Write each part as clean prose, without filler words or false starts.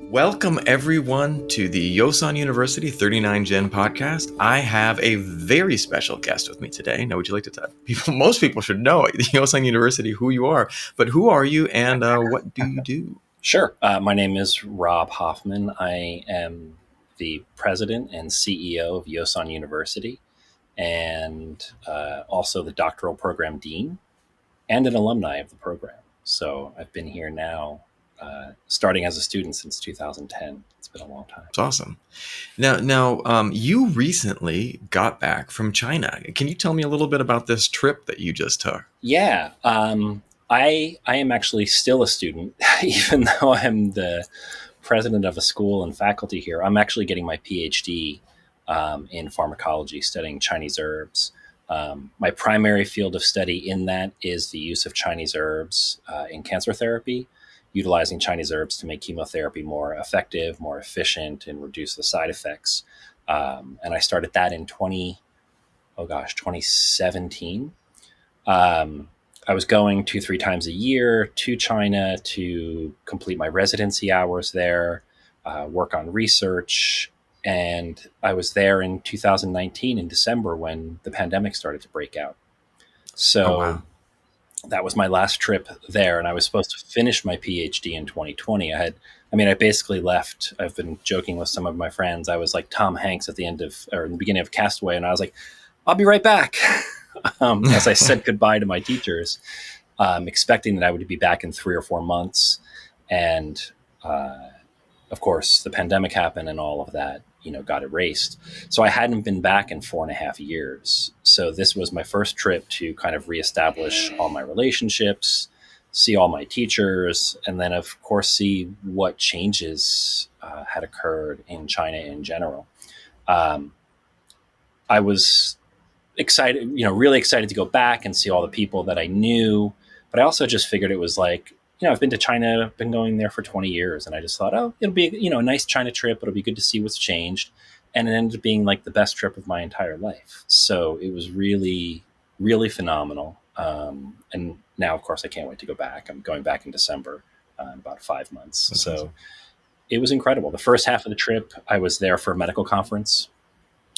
Welcome, everyone, to the Yosan University 39 Gen podcast. I have a very special guest with me today. Now, would you like to tell people? Most people should know at the Yosan University who you are, but who are you and what do you do? Sure. My name is Rob Hoffman. I am the president and CEO of Yosan University and also the doctoral program dean and an alumni of the program. So I've been here now starting as a student since 2010. It's been a long time. It's awesome. Now, you recently got back from China. Can you tell me a little bit about this trip that you just took? Yeah. I am actually still a student, even though I'm the president of a school and faculty here. I'm actually getting my PhD in pharmacology, studying Chinese herbs. My primary field of study in that is the use of Chinese herbs in cancer therapy, utilizing Chinese herbs to make chemotherapy more effective, more efficient, and reduce the side effects. And I started that in 2017. I was going 2-3 times a year to China to complete my residency hours there, work on research. And I was there in 2019 in December when the pandemic started to break out. So wow. That was my last trip there. And I was supposed to finish my PhD in 2020. I basically left. I've been joking with some of my friends. I was like Tom Hanks at the end of, or in the beginning of Castaway. And I was like, I'll be right back. As I said goodbye to my teachers, expecting that I would be back in 3 or 4 months. And of course, the pandemic happened and all of that, got erased. So I hadn't been back in 4.5 years. So this was my first trip to kind of reestablish all my relationships, see all my teachers, and then, of course, see what changes had occurred in China in general. I was excited, really excited to go back and see all the people that I knew. But I also just figured it was like, I've been to China, I've been going there for 20 years. And I just thought, it'll be, a nice China trip. It'll be good to see what's changed. And it ended up being like the best trip of my entire life. So it was really, really phenomenal. And now, of course, I can't wait to go back. I'm going back in December, in about 5 months. That's so awesome. It was incredible. The first half of the trip, I was there for a medical conference.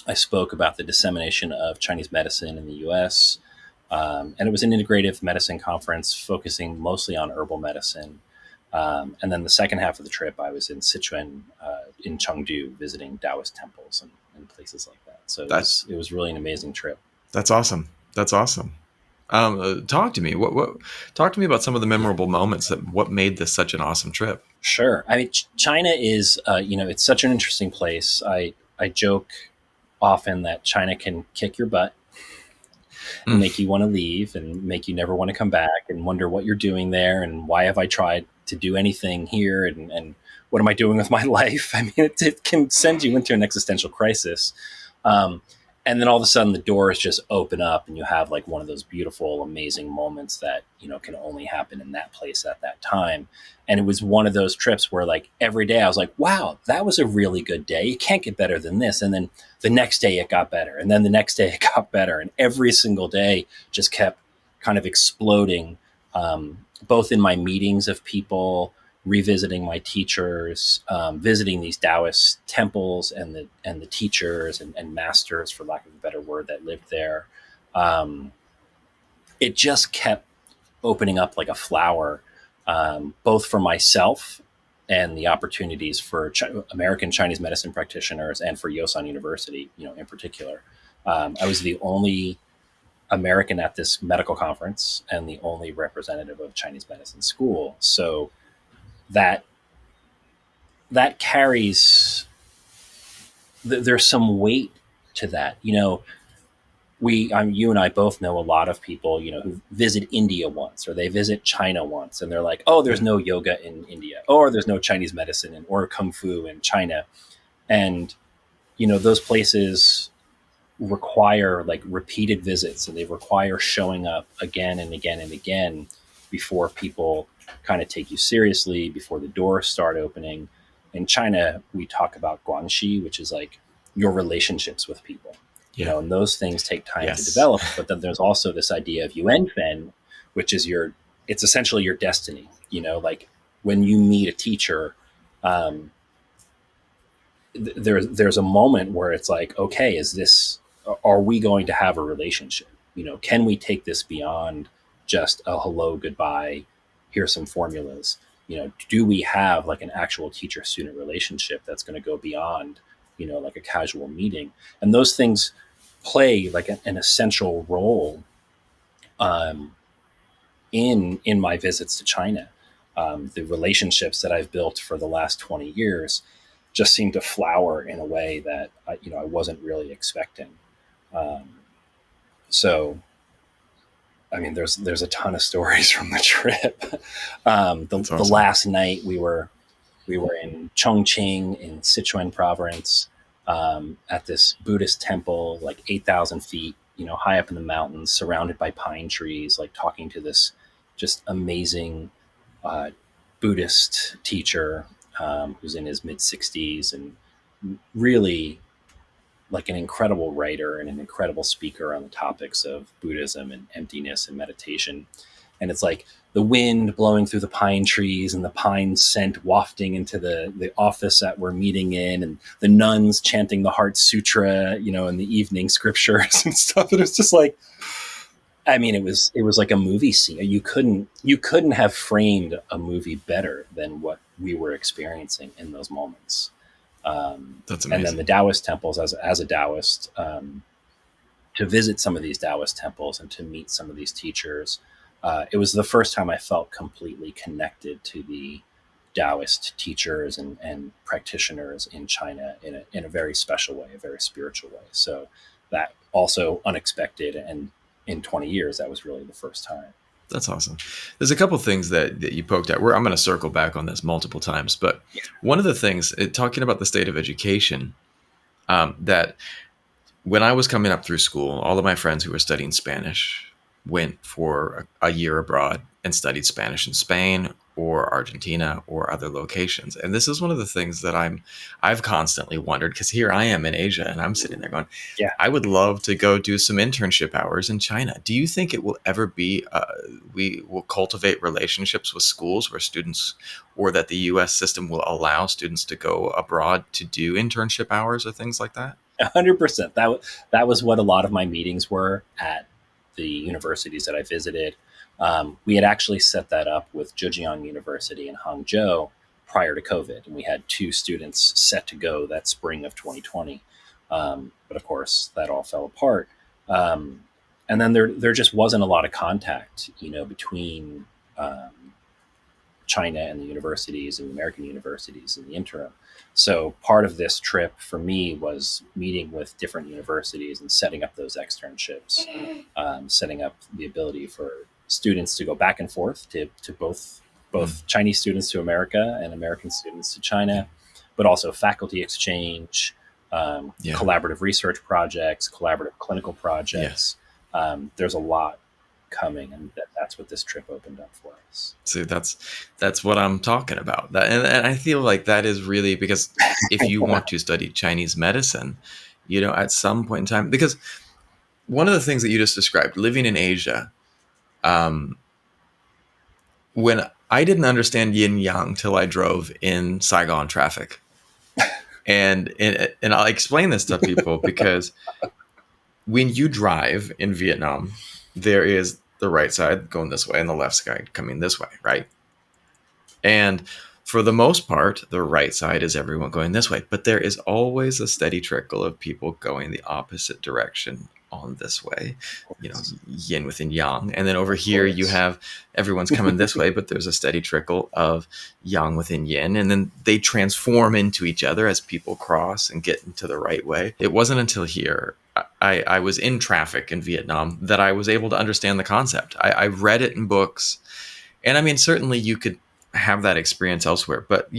I spoke about the dissemination of Chinese medicine in the U.S., and it was an integrative medicine conference focusing mostly on herbal medicine. And then the second half of the trip, I was in Sichuan, in Chengdu, visiting Taoist temples and places like that. So it was really an amazing trip. That's awesome. That's awesome. Talk to me. Talk to me about some of the memorable moments. What made this such an awesome trip? Sure. China is, it's such an interesting place. I joke often that China can kick your butt and make you want to leave and make you never want to come back and wonder what you're doing there and why have I tried to do anything here and what am I doing with my life? It can send you into an existential crisis. And then all of a sudden the doors just open up and you have like one of those beautiful, amazing moments that, can only happen in that place at that time. And it was one of those trips where like every day I was like, wow, that was a really good day. You can't get better than this. And then the next day it got better. And then the next day it got better. And every single day just kept kind of exploding, both in my meetings of people, revisiting my teachers, visiting these Taoist temples and the teachers and masters, for lack of a better word, that lived there. It just kept opening up like a flower, both for myself and the opportunities for American Chinese medicine practitioners and for Yosan University, in particular. I was the only American at this medical conference and the only representative of Chinese medicine school. So that carries, there's some weight to that. You and I both know a lot of people, who visit India once or they visit China once and they're like, oh, there's no yoga in India, or there's no Chinese medicine or Kung Fu in China. And, those places require like repeated visits and they require showing up again and again and again before people kind of take you seriously, before the doors start opening. In China, we talk about guanxi, which is like your relationships with people. And those things take time to develop. But then there's also this idea of yuanfen, which is it's essentially your destiny. Like when you meet a teacher, there's a moment where it's like, okay, are we going to have a relationship? Can we take this beyond just a hello, goodbye, here's some formulas? Do we have like an actual teacher student relationship that's going to go beyond, like a casual meeting? And those things play like an essential role um, in my visits to China. The relationships that I've built for the last 20 years just seem to flower in a way that I wasn't really expecting. Um, so, I mean, there's a ton of stories from the trip. That's The awesome. last night we were in Chongqing in Sichuan province, at this Buddhist temple, like 8,000 feet, high up in the mountains, surrounded by pine trees, like talking to this just amazing uh, Buddhist teacher, who's in his mid 60s and really like an incredible writer and an incredible speaker on the topics of Buddhism and emptiness and meditation. And it's like the wind blowing through the pine trees and the pine scent wafting into the office that we're meeting in, and the nuns chanting the Heart Sutra, in the evening scriptures and stuff. And it's just like, I mean, it was like a movie scene. You couldn't have framed a movie better than what we were experiencing in those moments. That's And then the amazing. Taoist temples, as a Taoist, to visit some of these Taoist temples and to meet some of these teachers. It was the first time I felt completely connected to the Taoist teachers and practitioners in China in a very special way, a very spiritual way. So that also unexpected. And in 20 years, that was really the first time. That's awesome. There's a couple things that you poked at. I'm going to circle back on this multiple times, but Yeah. one of the things, talking about the state of education, that when I was coming up through school, all of my friends who were studying Spanish went for a year abroad and studied Spanish in Spain or Argentina or other locations. And this is one of the things that I've constantly wondered, because here I am in Asia and I'm sitting there going, Yeah. I would love to go do some internship hours in China. Do you think it will ever be, we will cultivate relationships with schools where students, or that the US system will allow students to go abroad to do internship hours or things like that? 100%. That was what a lot of my meetings were at the universities that I visited. We had actually set that up with Zhejiang University in Hangzhou prior to COVID, and we had two students set to go that spring of 2020. But of course, that all fell apart. Um, and then there just wasn't a lot of contact, between China and the universities and the American universities in the interim. So part of this trip for me was meeting with different universities and setting up those externships, setting up the ability for students to go back and forth to Mm, both Chinese students to America and American students to yeah. China, but also faculty exchange, Yeah. collaborative research projects, collaborative clinical Yeah. projects. There's a lot coming, and that's what this trip opened up for us. See, that's what I'm talking about. And I feel like that is really because if you want to study Chinese medicine, at some point in time, because one of the things that you just described, living in Asia, um, when I didn't understand yin yang till I drove in Saigon traffic, and I'll explain this to people because when you drive in Vietnam, there is the right side going this way and the left side coming this way, right? And for the most part, the right side is everyone going this way, but there is always a steady trickle of people going the opposite direction on this way, yin within yang. And then over Of here, you course. have everyone's coming this way, but there's a steady trickle of yang within yin. And then they transform into each other as people cross and get into the right way. It wasn't until here. I was in traffic in Vietnam that I was able to understand the concept. I read it in books, and I mean, certainly you could have that experience elsewhere. But,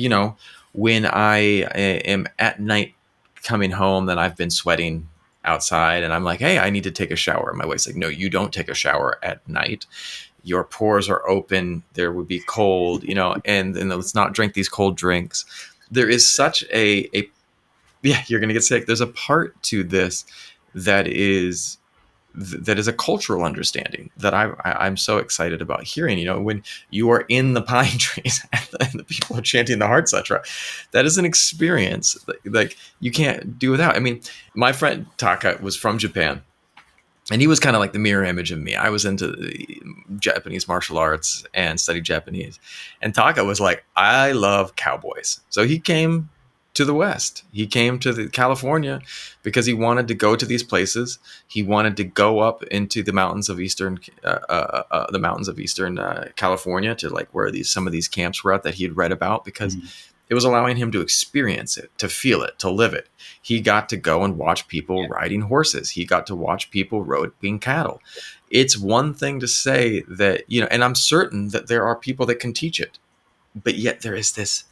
when I am at night coming home, then I've been sweating outside and I'm like, hey, I need to take a shower. And my wife's like, no, you don't take a shower at night. Your pores are open. There would be cold, and let's not drink these cold drinks. There is such yeah, you're going to get sick. There's a part to this that is that is a cultural understanding that I'm so excited about hearing. You know, when you are in the pine trees and the people are chanting the Heart Sutra, that is an experience like you can't do without. I mean, my friend Taka was from Japan, and he was kind of like the mirror image of me. I was into the Japanese martial arts and studied Japanese. And Taka was like, I love cowboys. So he came to the West. He came to California because he wanted to go to these places. He wanted to go up into the mountains of eastern California, to like where some of these camps were at that he had read about, because it was allowing him to experience it, to feel it, to live it. He got to go and watch people riding horses. He got to watch people roping cattle. It's one thing to say that, you know, and I'm certain that there are people that can teach it, but yet there is this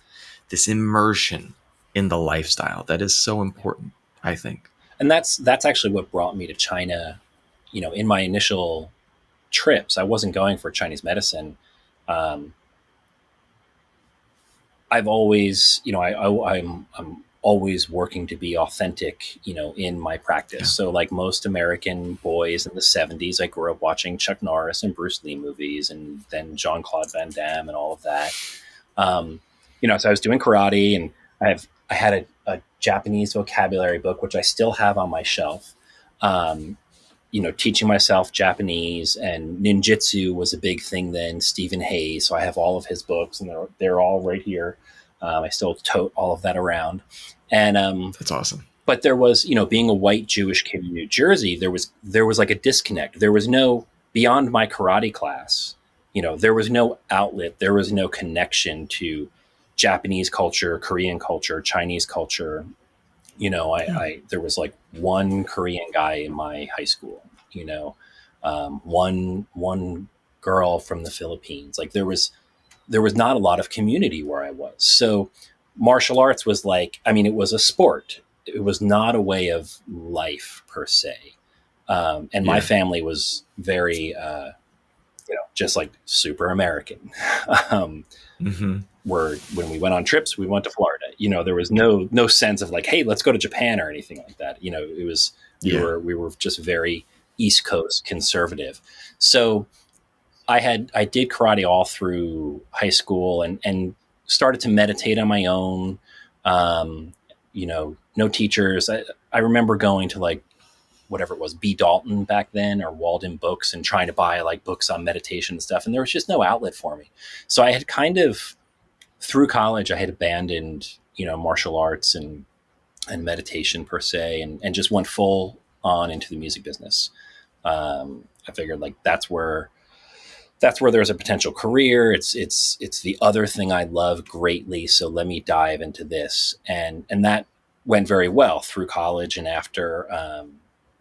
immersion in the lifestyle that is so important, I think. And that's actually what brought me to China. You know, in my initial trips, I wasn't going for Chinese medicine. I've always, you know, I'm always working to be authentic, you know, in my practice. Yeah. So like most American boys in the 70s, I grew up watching Chuck Norris and Bruce Lee movies, and then Jean-Claude Van Damme and all of that. You know, so I was doing karate, and I had a Japanese vocabulary book, which I still have on my shelf. You know, teaching myself Japanese, and ninjutsu was a big thing then. Stephen Hayes, so I have all of his books, and they're all right here. I still tote all of that around, and that's awesome. But there was, you know, being a white Jewish kid in New Jersey, there was like a disconnect. There was no, beyond my karate class, you know, there was no outlet. There was no connection to Japanese culture, Korean culture, Chinese culture. You know, I there was like one Korean guy in my high school, you know, one girl from the Philippines. Like there was not a lot of community where I was. So martial arts was like, I mean, it was a sport. It was not a way of life per se. And my family was very, you know, just like super American. Where when we went on trips, we went to Florida. You know, there was no sense of like, hey, let's go to Japan or anything like that. You know, it was we were just very East Coast conservative. So I did karate all through high school, and started to meditate on my own. You know, no teachers. I remember going to like whatever it was, B. Dalton back then, or Walden Books, and trying to buy like books on meditation and stuff. And there was just no outlet for me. So I had kind of, through college, I had abandoned, you know, martial arts and meditation per se, and just went full on into the music business. I figured like that's where there's a potential career. It's the other thing I love greatly. So let me dive into this. And that went very well through college. And after,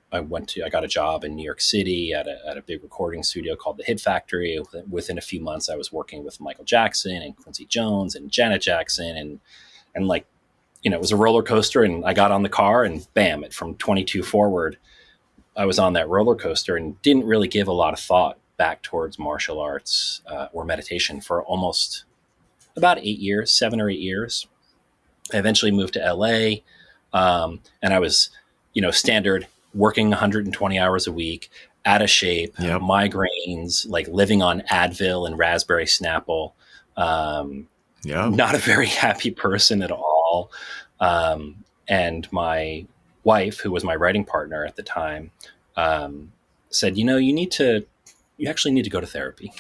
I got a job in New York City at a big recording studio called the Hit Factory. Within a few months, I was working with Michael Jackson and Quincy Jones and Janet Jackson, and like, you know, it was a roller coaster. And I got on the car, and bam, from 22 forward, I was on that roller coaster, and didn't really give a lot of thought back towards martial arts or meditation for almost about 8 years, 7 or 8 years. I eventually moved to LA, and I was, you know, standard working 120 hours a week, out of shape, migraines, like living on Advil and Raspberry Snapple. Not a very happy person at all. And my wife, who was my writing partner at the time, said, you know, you actually need to go to therapy.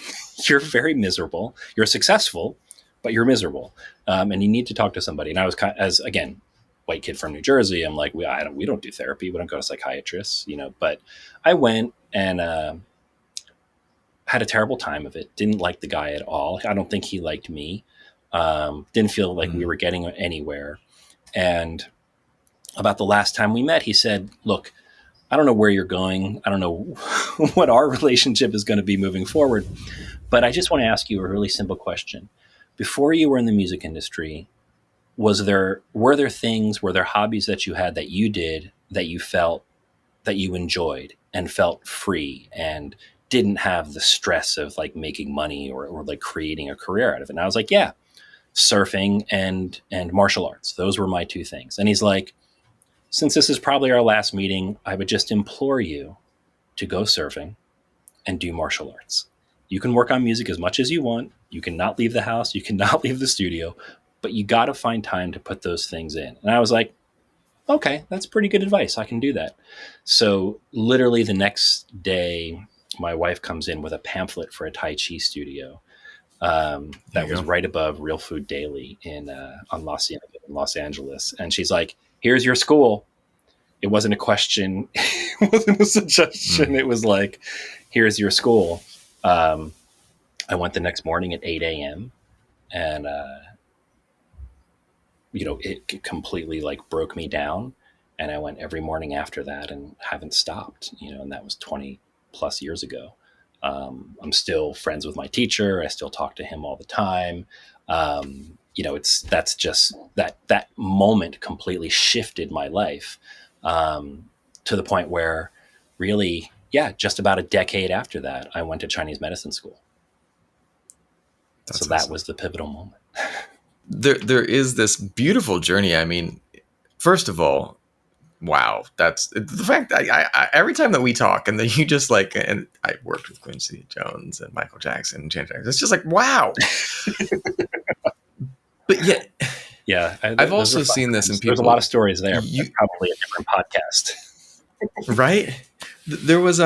You're very miserable. You're successful, but you're miserable. And you need to talk to somebody. And I was again, white kid from New Jersey. I'm like, we don't do therapy. We don't go to psychiatrists, you know, but I went and, had a terrible time of it. Didn't like the guy at all. I don't think he liked me. Didn't feel like we were getting anywhere. And about the last time we met, he said, look, I don't know where you're going. I don't know what our relationship is going to be moving forward, but I just want to ask you a really simple question. Before you were in the music industry, were there hobbies that you had that you did that you felt that you enjoyed and felt free and didn't have the stress of like making money or like creating a career out of it? And I was like, yeah, surfing and martial arts. Those were my two things. And he's like, since this is probably our last meeting, I would just implore you to go surfing and do martial arts. You can work on music as much as you want. You cannot leave the house. You cannot leave the studio, but you got to find time to put those things in. And I was like, okay, that's pretty good advice. I can do that. So literally the next day, my wife comes in with a pamphlet for a Tai Chi studio There that you was go. right above Real Food Daily on La Cienega in Los Angeles. And she's like, here's your school. It wasn't a question. It wasn't a suggestion. Mm, It was like, here's your school. Um, I went the next morning at 8 a.m. and, it completely like broke me down. And I went every morning after that and haven't stopped, and that was 20 plus years ago. I'm still friends with my teacher. I still talk to him all the time. That's just that moment completely shifted my life, to the point where really, yeah, just about a decade after that, I went to Chinese medicine school. So that's that awesome. was the pivotal moment. There is this beautiful journey. I mean, first of all, wow, that's the fact that every time that we talk and then you just like, and I worked with Quincy Jones and Michael Jackson and Janet Jackson, it's just like, wow. But yet Yeah, I've those are also fun seen this in times. There's a lot people. of stories there, but that's You probably a different podcast. right? There was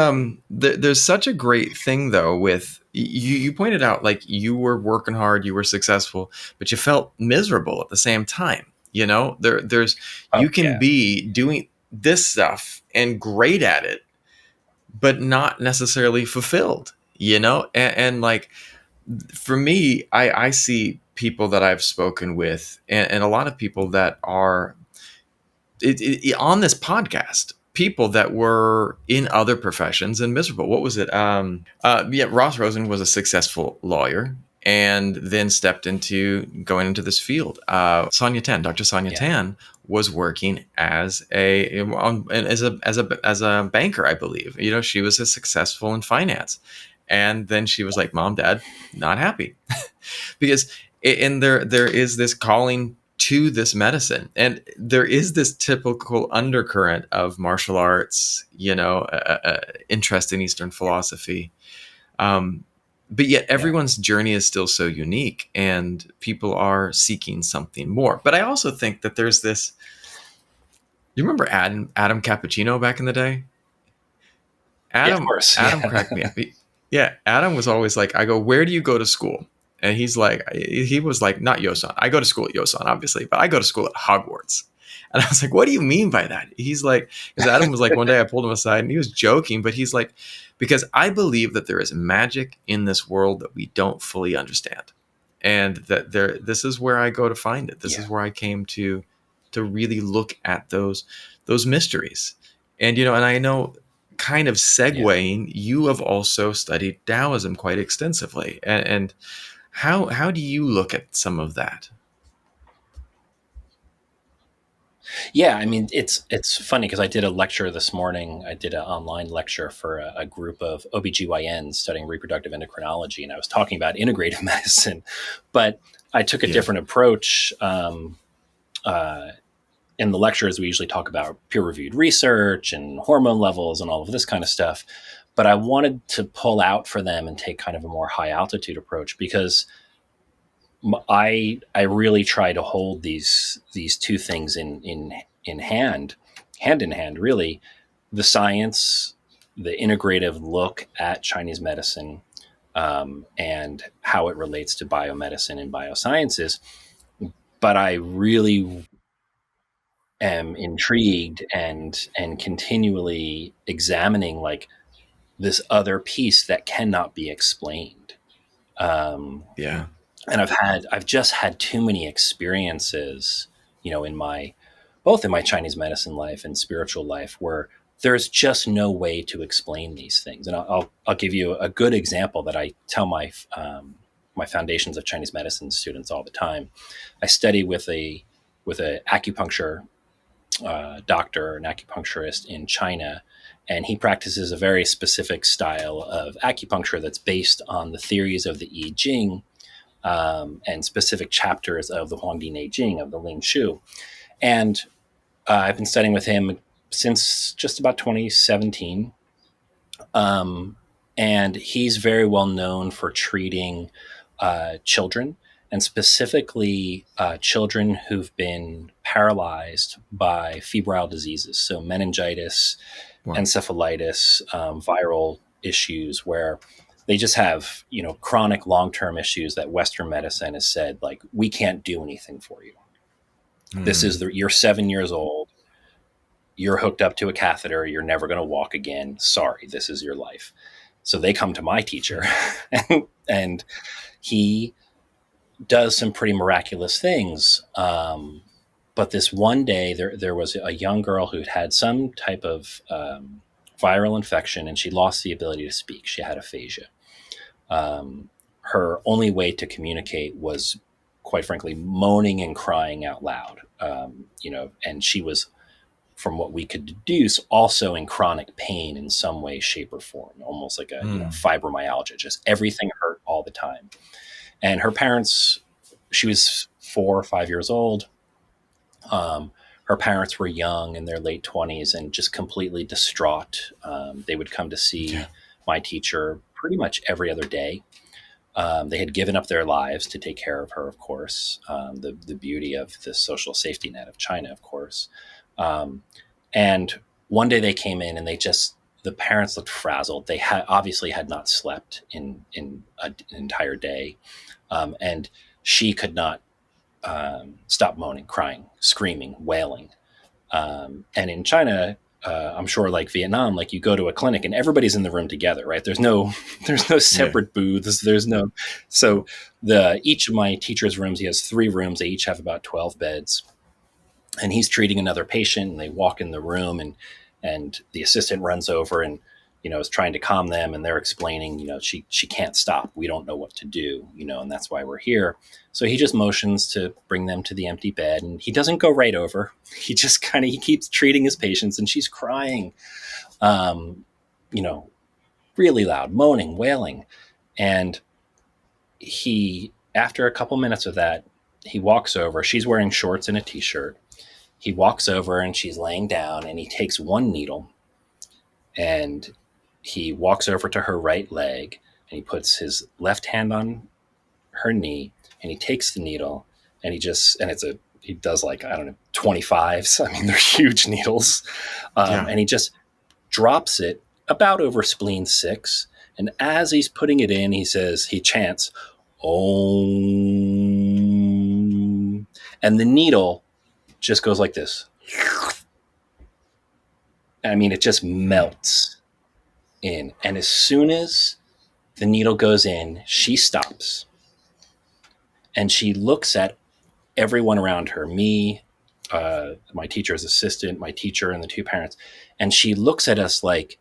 there's such a great thing though with you pointed out like you were working hard, you were successful, but you felt miserable at the same time. There's Oh you can yeah, be doing this stuff and great at it, but not necessarily fulfilled, and like for me, I see people that I've spoken with and a lot of people that are on this podcast, people that were in other professions and miserable. What was it? Yeah, Ross Rosen was a successful lawyer and then stepped into going into this field. Sonia Tan, Dr. Sonia yeah, Tan, was working as a banker, I believe. She was successful in finance, and then she was like, "Mom, Dad, not happy," because and there is this calling to this medicine, and there is this typical undercurrent of martial arts, interest in Eastern philosophy, um, but yet yeah, everyone's journey is still so unique and people are seeking something more. But I also think that there's this. You remember Adam Cappuccino back in the day? yeah. Of Adam course, Adam yeah, cracked me up. Yeah, Adam was always like, I go, where do you go to school? And he was like, not Yosan. I go to school at Yosan, obviously, but I go to school at Hogwarts. And I was like, what do you mean by that? He's like, because Adam was like, one day I pulled him aside and he was joking, but he's like, because I believe that there is magic in this world that we don't fully understand. And that this is where I go to find it. This yeah, is where I came to really look at those mysteries. And I know, kind of yeah. segueing, you have also studied Taoism quite extensively, and how do you look at some of that? Yeah, I mean, it's funny because I did a lecture this morning. I did an online lecture for a group of OBGYNs studying reproductive endocrinology, and I was talking about integrative medicine, but I took a Yeah, different approach. Uh, in the lectures, we usually talk about peer-reviewed research and hormone levels and all of this kind of stuff. But I wanted to pull out for them and take kind of a more high altitude approach because I really try to hold these two things in hand in hand. Really, the science, the integrative look at Chinese medicine, and how it relates to biomedicine and biosciences. But I really am intrigued and continually examining like this other piece that cannot be explained. Um, yeah, and I've just had too many experiences, in my both in my Chinese medicine life and spiritual life where there's just no way to explain these things. And I'll give you a good example that I tell my foundations of Chinese medicine students all the time. I study with a acupuncture doctor, an acupuncturist in China, and he practices a very specific style of acupuncture that's based on the theories of the I Ching, and specific chapters of the Huangdi Neijing of the Ling Shu. And I've been studying with him since just about 2017. And he's very well known for treating children, and specifically children who've been paralyzed by febrile diseases, so meningitis, Wow. encephalitis, viral issues, where they just have, chronic long-term issues that Western medicine has said, like, we can't do anything for you. You're 7 years old, you're hooked up to a catheter, you're never going to walk again, sorry, this is your life. So they come to my teacher, and he does some pretty miraculous things. But this one day, there was a young girl who'd had some type of viral infection, and she lost the ability to speak. She had aphasia. Her only way to communicate was, quite frankly, moaning and crying out loud. And she was, from what we could deduce, also in chronic pain in some way, shape, or form, almost like a fibromyalgia. Just everything hurt all the time. And her parents, she was 4 or 5 years old. Her parents were young, in their late 20s, and just completely distraught. They would come to see my teacher pretty much every other day. They had given up their lives to take care of her, of course. The beauty of the social safety net of China, of course. And one day they came in, and the parents looked frazzled. They obviously had not slept in an entire day. And she could not stop moaning, crying, screaming, wailing. And in China, I'm sure, like Vietnam, like, you go to a clinic and everybody's in the room together, right? There's no separate booths. So each of my teacher's rooms, he has 3 rooms. They each have about 12 beds, and he's treating another patient, and they walk in the room, and the assistant runs over and, is trying to calm them, and they're explaining, she can't stop. We don't know what to do, and that's why we're here. So he just motions to bring them to the empty bed, and he doesn't go right over. He just he keeps treating his patients, and she's crying, really loud, moaning, wailing. And after a couple minutes of that, he walks over. She's wearing shorts and a t-shirt. He walks over, and she's laying down, and he takes one needle, and he walks over to her right leg, and he puts his left hand on her knee, and he takes the needle, and he does, like, I don't know, 25s. I mean, they're huge needles. And he just drops it about over spleen 6. And as he's putting it in, he chants, Om. And the needle just goes like this. I mean, it just melts in. And as soon as the needle goes in, she stops. And she looks at everyone around her, me, my teacher's assistant, my teacher, and the 2 parents. And she looks at us like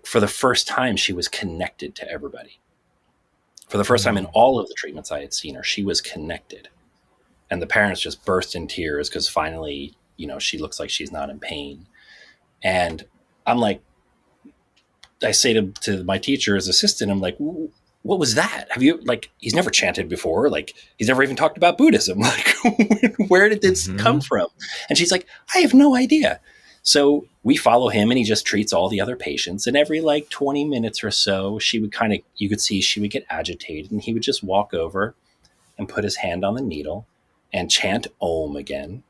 for the first time, she was connected to everybody. For the first time in all of the treatments I had seen her, she was connected. And the parents just burst in tears because finally, she looks like she's not in pain. And I'm like, I say to my teacher's assistant, I'm like, what was that? Have you, like, he's never chanted before. Like, he's never even talked about Buddhism. Like, where did this come from? And she's like, I have no idea. So we follow him, and he just treats all the other patients. And every, like, 20 minutes or so, she would you could see she would get agitated, and he would just walk over and put his hand on the needle and chant Om again,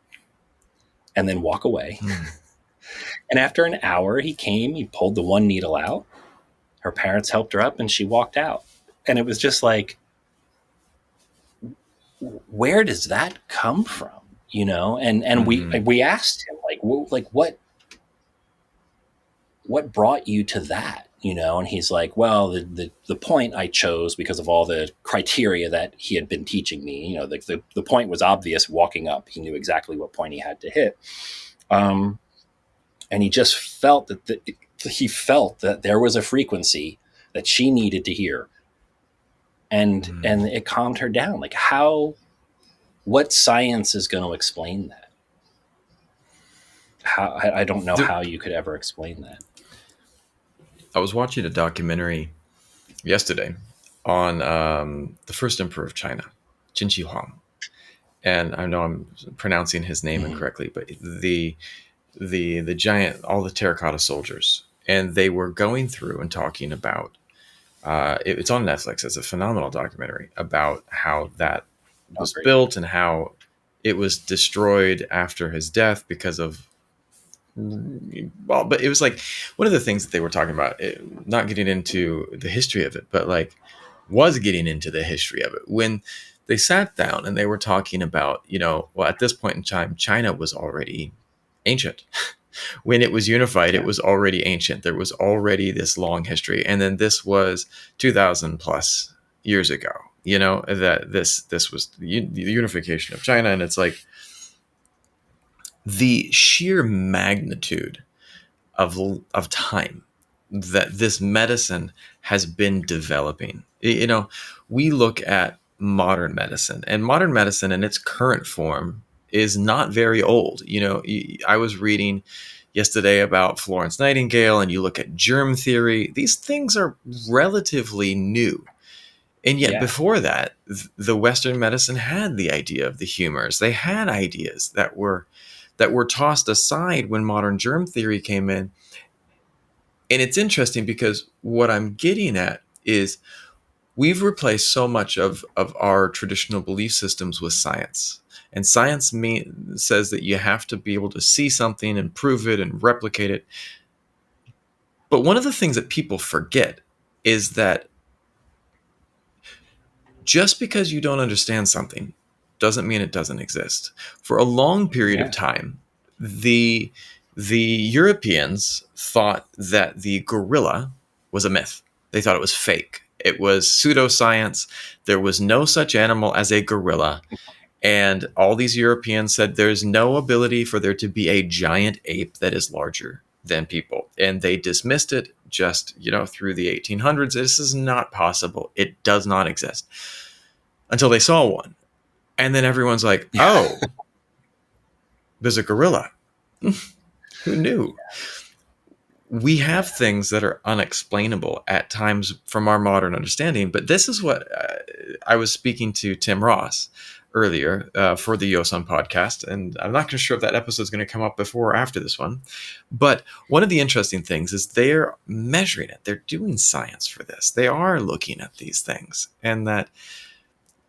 and then walk away. And after an hour, he pulled the one needle out. Her parents helped her up, and she walked out. And it was just like, where does that come from? And we asked him, what brought you to that? And he's like, well, the point I chose because of all the criteria that he had been teaching me, the point was obvious walking up. He knew exactly what point he had to hit. And he just felt that there was a frequency that she needed to hear. And it calmed her down. Like, what science is going to explain that? I don't know how you could ever explain that. I was watching a documentary yesterday on the first emperor of China, Qin Shi Huang. And I know I'm pronouncing his name incorrectly, but the giant, all the terracotta soldiers and they were going through and talking about it's on Netflix. It's a phenomenal documentary about how that Oh, was great. built and how it was destroyed after his death because of, well, but it was like one of the things that they were talking about, not getting into the history of it, but like was getting into the history of it when they sat down and they were talking about, well, at this point in time, China was already ancient. When it was unified, it Yeah. was already ancient. There was already this long history. And then this was 2000 plus years ago, that this was the unification of China. And it's like the sheer magnitude of time that this medicine has been developing. We look at modern medicine, and modern medicine in its current form is not very old. I was reading yesterday about Florence Nightingale, and you look at germ theory, these things are relatively new. And yet Yeah. before that, the Western medicine had the idea of the humors. They had ideas that were tossed aside when modern germ theory came in. And it's interesting because what I'm getting at is we've replaced so much of our traditional belief systems with science. And science says that you have to be able to see something and prove it and replicate it. But one of the things that people forget is that just because you don't understand something doesn't mean it doesn't exist. For a long period of Yeah. time, the the Europeans thought that the gorilla was a myth. They thought it was fake. It was pseudoscience. There was no such animal as a gorilla. And all these Europeans said there's no ability for there to be a giant ape that is larger than people. And they dismissed it just, through the 1800s. This is not possible. It does not exist. Until they saw one. And then everyone's like, oh, there's a gorilla. Who knew? We have things that are unexplainable at times from our modern understanding. But this is what I was speaking to Tim Ross earlier for the Yosan podcast. And I'm not sure if that episode is going to come up before or after this one. But one of the interesting things is they're measuring it. They're doing science for this. They are looking at these things. And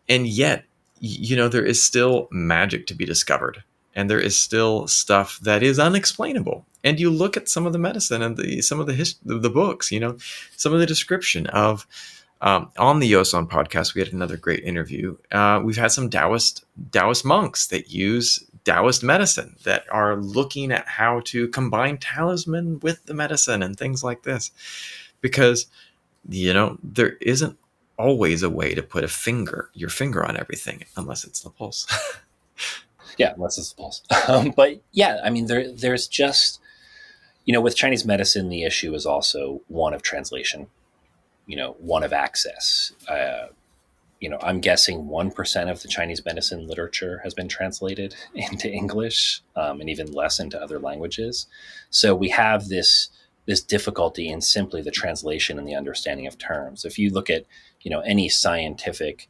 yet, there is still magic to be discovered. And there is still stuff that is unexplainable. And you look at some of the medicine and some of the books, some of the description of on the Yosan podcast, we had another great interview. We've had some Taoist monks that use Taoist medicine that are looking at how to combine talisman with the medicine and things like this. Because, there isn't always a way to put your finger on everything, unless it's the pulse. Yeah. Unless it's the pulse. But yeah, I mean, there's just, with Chinese medicine, the issue is also one of translation, one of access. I'm guessing 1% of the Chinese medicine literature has been translated into English, and even less into other languages. So we have this difficulty in simply the translation and the understanding of terms. If you look at, any scientific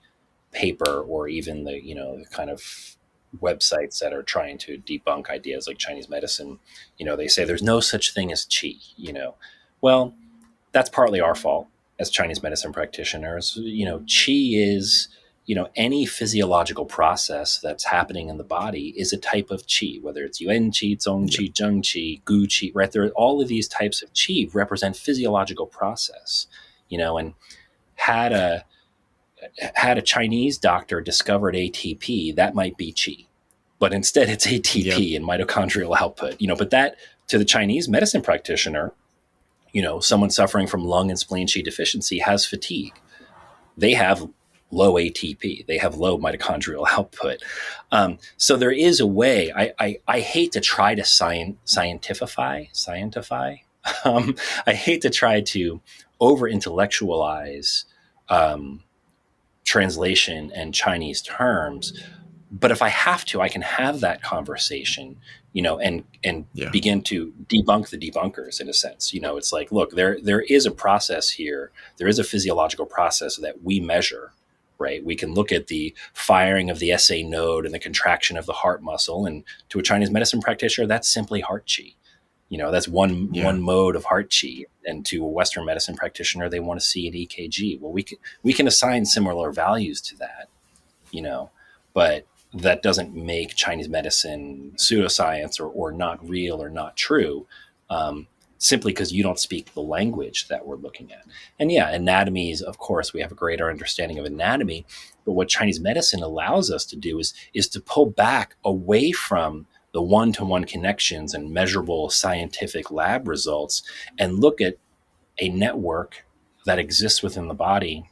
paper or even the kind of websites that are trying to debunk ideas like Chinese medicine, they say there's no such thing as qi. Well, that's partly our fault as Chinese medicine practitioners. Qi is, any physiological process that's happening in the body is a type of qi, whether it's yuan qi, zong Yep. qi, zheng qi, gu qi, right? All of these types of qi represent physiological process, and had a Chinese doctor discovered ATP, that might be qi, but instead it's ATP Yep. and mitochondrial output, but that to the Chinese medicine practitioner, someone suffering from lung and spleen qi deficiency has fatigue. They have low ATP. They have low mitochondrial output. So there is a way. I hate to try to scientify. I hate to try to over intellectualize translation and Chinese terms. But if I have to, I can have that conversation, and Yeah. begin to debunk the debunkers in a sense. It's like, look, there is a process here. There is a physiological process that we measure, right? We can look at the firing of the SA node and the contraction of the heart muscle. And to a Chinese medicine practitioner, that's simply heart qi. That's one Yeah. mode of heart chi. And to a Western medicine practitioner, they want to see an EKG. Well, we can assign similar values to that, but that doesn't make Chinese medicine pseudoscience or not real or not true, simply because you don't speak the language that we're looking at. And yeah, anatomies, of course, we have a greater understanding of anatomy, but what Chinese medicine allows us to do is to pull back away from the one-to-one connections and measurable scientific lab results and look at a network that exists within the body,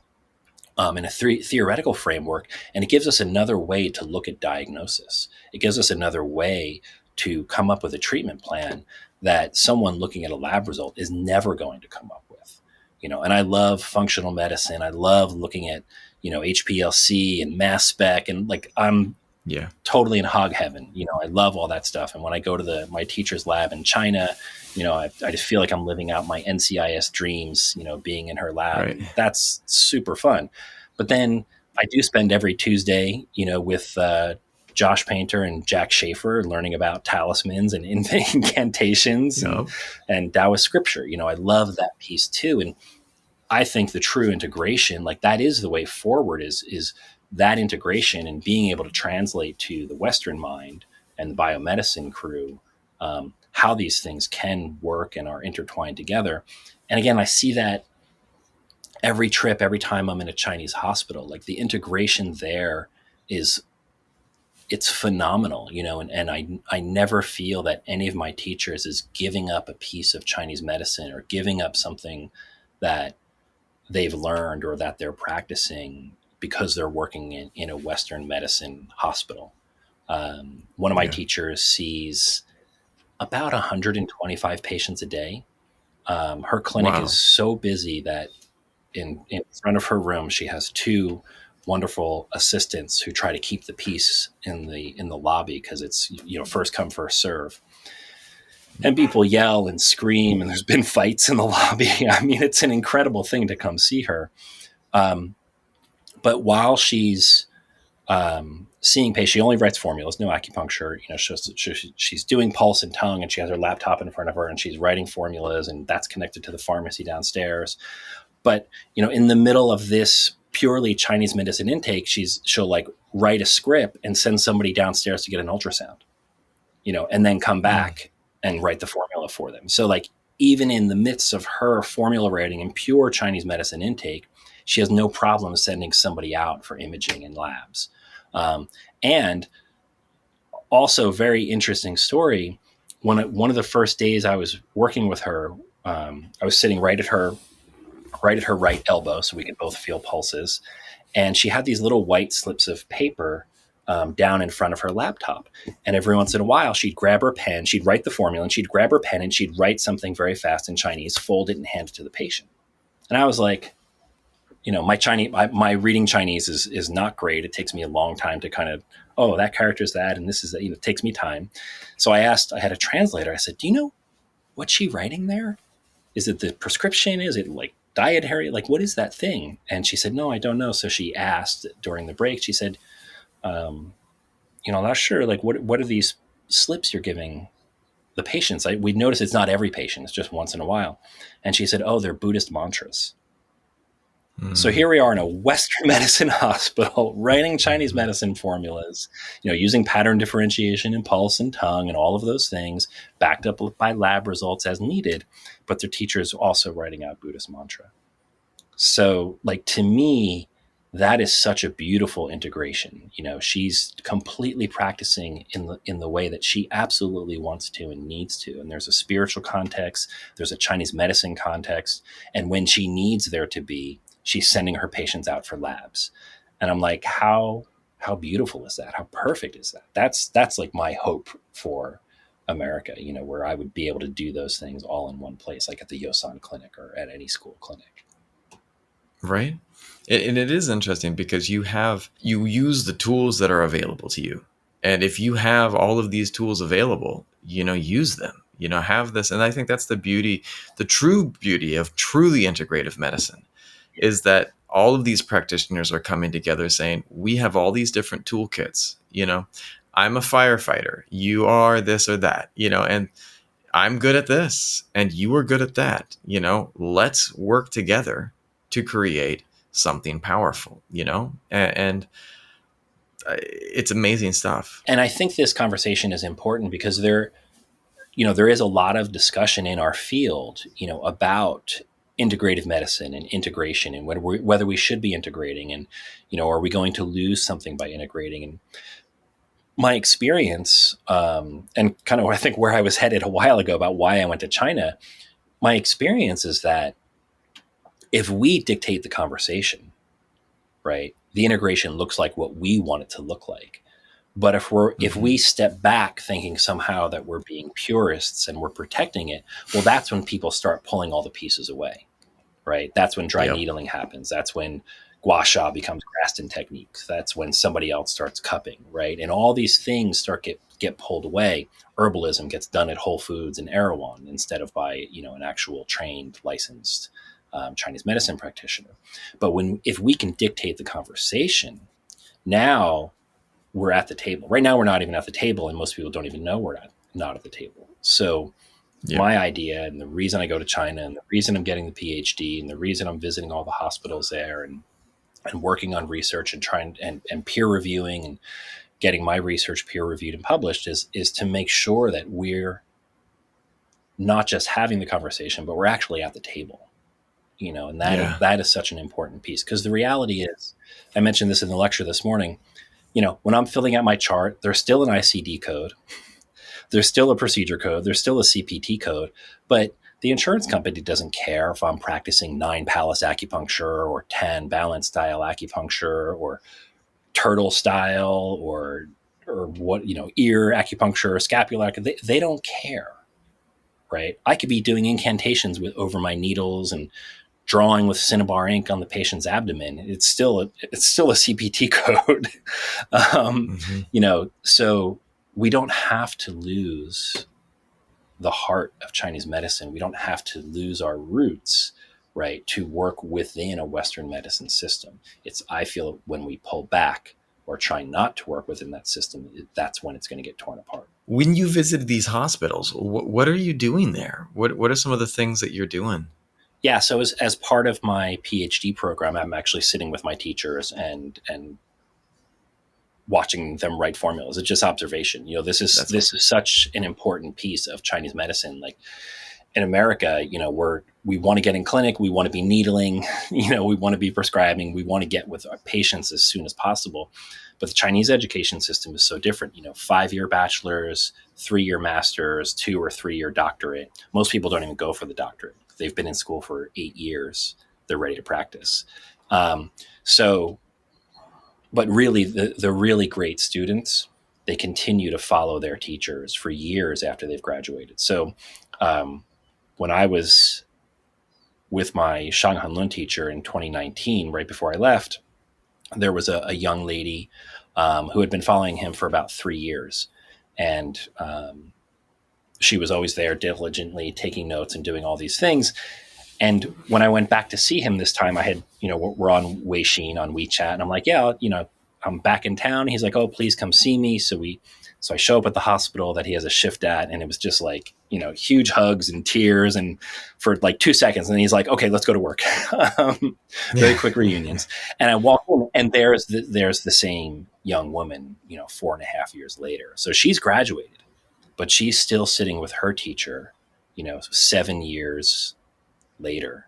in a theoretical framework, and it gives us another way to look at diagnosis. It gives us another way to come up with a treatment plan that someone looking at a lab result is never going to come up with. And I love functional medicine. I love looking at, HPLC and mass spec, and like I'm Yeah. totally in hog heaven. I love all that stuff. And when I go to my teacher's lab in China, I just feel like I'm living out my NCIS dreams, being in her lab. Right. And that's super fun. But then I do spend every Tuesday, with Josh Painter and Jack Schaefer learning about talismans and incantations Yep. and Taoist scripture. I love that piece too. And I think the true integration, like that is the way forward, is that integration and being able to translate to the Western mind and the biomedicine crew, how these things can work and are intertwined together. And again, I see that every trip, every time I'm in a Chinese hospital, like the integration there it's phenomenal, and I never feel that any of my teachers is giving up a piece of Chinese medicine or giving up something that they've learned or that they're practicing because they're working in a Western medicine hospital. One of my Yeah. teachers sees about 125 patients a day. Her clinic is Wow. so busy that in front of her room, she has two wonderful assistants who try to keep the peace in the lobby, because it's first come first serve. And people yell and scream, and there's been fights in the lobby. I mean, it's an incredible thing to come see her. But while she's seeing patients, she only writes formulas, no acupuncture. She's doing pulse and tongue, and she has her laptop in front of her, and she's writing formulas, and that's connected to the pharmacy downstairs. But in the middle of this purely Chinese medicine intake, she'll like write a script and send somebody downstairs to get an ultrasound, and then come back and write the formula for them. So like even in the midst of her formula writing and pure Chinese medicine intake, she has no problem sending somebody out for imaging in labs. And also very interesting story. One of the first days I was working with her, I was sitting right at her right elbow so we could both feel pulses. And she had these little white slips of paper down in front of her laptop. And every once in a while, she'd grab her pen, she'd write the formula, and she'd grab her pen and she'd write something very fast in Chinese, fold it, and hand it to the patient. And I was like, my reading Chinese is not great. It takes me a long time to kind of, oh, that character is that, and this is that. It takes me time. So I had a translator. I said, do you know what's she writing there? Is it the prescription? Is it like dietary? Like, what is that thing? And she said, no, I don't know. So she asked during the break, she said, not sure. Like, what are these slips you're giving the patients? We notice it's not every patient. It's just once in a while. And she said, oh, they're Buddhist mantras. So here we are in a Western medicine hospital writing Chinese medicine formulas, using pattern differentiation and pulse and tongue and all of those things backed up by lab results as needed. But their teachers also writing out Buddhist mantra. So like, to me, that is such a beautiful integration. She's completely practicing in the way that she absolutely wants to and needs to. And there's a spiritual context, there's a Chinese medicine context. And when she needs there to be, she's sending her patients out for labs. And I'm like, how beautiful is that? How perfect is that? That's like my hope for America, where I would be able to do those things all in one place, like at the Yosan clinic or at any school clinic. Right. And it is interesting because you use the tools that are available to you. And if you have all of these tools available, use them, have this. And I think that's the true beauty of truly integrative medicine, is that all of these practitioners are coming together saying, we have all these different toolkits. I'm a firefighter, you are this or that, and I'm good at this and you are good at that. Let's work together to create something powerful, and it's amazing stuff. And I think this conversation is important because there is a lot of discussion in our field, about integrative medicine and integration and whether we should be integrating, and, are we going to lose something by integrating? And my experience, and kind of I think where I was headed a while ago about why I went to China, my experience is that if we dictate the conversation, right, the integration looks like what we want it to look like. But if we step back thinking somehow that we're being purists and we're protecting it, well, that's when people start pulling all the pieces away, right? That's when dry Yep. needling happens. That's when gua sha becomes Graston techniques. That's when somebody else starts cupping, right? And all these things start get pulled away. Herbalism gets done at Whole Foods and Erewhon instead of by an actual trained, licensed Chinese medicine practitioner. But if we can dictate the conversation, now we're at the table. Right now, we're not even at the table, and most people don't even know we're not at the table. So my idea, and the reason I go to China, and the reason I'm getting the PhD, and the reason I'm visiting all the hospitals there, and working on research and trying and peer reviewing and getting my research peer reviewed and published is to make sure that we're not just having the conversation, but we're actually at the table. And that is such an important piece, because the reality is, I mentioned this in the lecture this morning, when I'm filling out my chart, there's still an ICD code, there's still a procedure code, there's still a CPT code, but the insurance company doesn't care if I'm practicing 9 Pallas acupuncture or 10 balance style acupuncture or turtle style or what, ear acupuncture or scapular. They don't care, right? I could be doing incantations over my needles and drawing with cinnabar ink on the patient's abdomen. It's still a CPT code. So we don't have to lose the heart of Chinese medicine. We don't have to lose our roots, right, to work within a Western medicine system. I feel when we pull back or try not to work within that system, that's when it's going to get torn apart. When you visited these hospitals, what are you doing there? What are some of the things that you're doing? Yeah, so as part of my PhD program, I'm actually sitting with my teachers and watching them write formulas. It's just observation. This is such an important piece of Chinese medicine. Like in America, we want to get in clinic, we want to be needling, we want to be prescribing, we want to get with our patients as soon as possible. But the Chinese education system is so different. 5-year bachelor's, 3-year master's, 2 or 3-year doctorate. Most people don't even go for the doctorate. They've been in school for 8 years. They're ready to practice. But really, the really great students, they continue to follow their teachers for years after they've graduated. So when I was with my Shanghan Lun teacher in 2019, right before I left, there was a young lady who had been following him for about 3 years. And she was always there diligently taking notes and doing all these things. And when I went back to see him this time, I had, we're on Weixin, on WeChat, and I'm like, yeah, I'm back in town. He's like, oh, please come see me. So I show up at the hospital that he has a shift at, and it was just like, huge hugs and tears, and for like 2 seconds. And he's like, okay, let's go to work. Very quick reunions. And I walk in, and there's the same young woman, 4.5 years later. So she's graduated, but she's still sitting with her teacher, 7 years later,